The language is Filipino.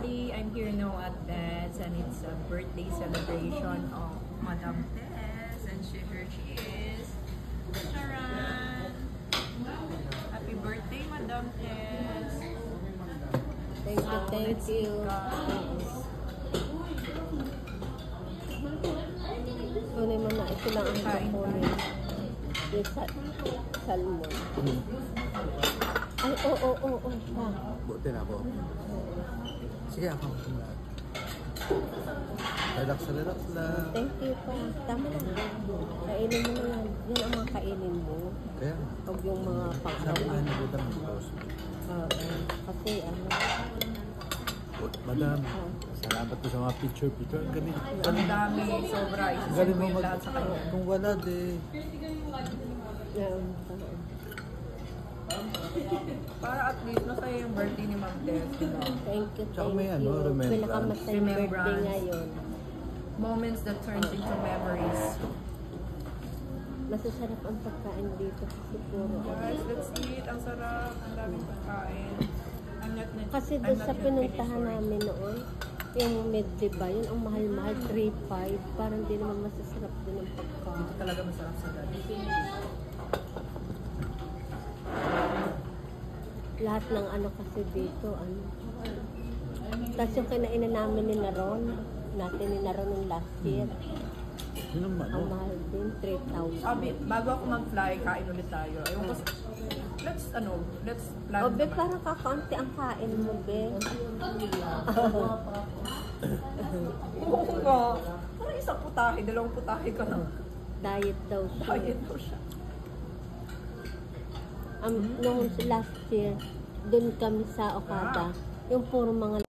everybody, I'm here now at Tess and it's a birthday celebration of Madam Tess and here she is. Sharon! Happy birthday, Madam Tess! Thank you, thank you. Kunin mo na, ito lang ang kukunin. Yung salmon. Ay, oo. Buti na ako. Sige ako. Relax lang. Thank you pa. Tama na. Kainin mo na yan. Yan ang mga kainin mo. Kaya? Huwag yung mga Sabi pangkaw. nga nabutang ng boss. Kasi ano. Madam, salamat po sa mga picture. Ang galing. Ang dami, sobra. Ang Isasend galing ko mo yung lahat sa kanya. Kung wala, Para at least masaya yung birthday ni Ma'am Tess, diba? Thank you, Tsaka thank may you. ano, remembrance. Pinakamasayang birthday Remembrance. ngayon. Moments that turns into memories. Masasarap ang pagkain dito kasi puro. Guys, let's eat. Ang sarap. Ang daming pagkain. Kasi doon sa pinuntahan namin noon, yung medley ba, yun ang mahal-mahal, 3.5. Parang di naman masasarap din ang pagkain. Dito talaga masarap sa dati. Lahat ng ano kasi dito, ano. Tapos yung kinainan namin ni Naron, natin ni Naron ng last year, yun ang ang mahal din, 3,000. Sabi, bago ako mag-fly, kain ulit tayo. Ayun ko, let's plan O, be, naman. parang kakaunti ang kain mo, be. Oo nga. Parang isang putahe, dalawang putahe ka na. Diet daw siya. Diet daw siya. Nung last year, doon kami sa Okada, yung puro mga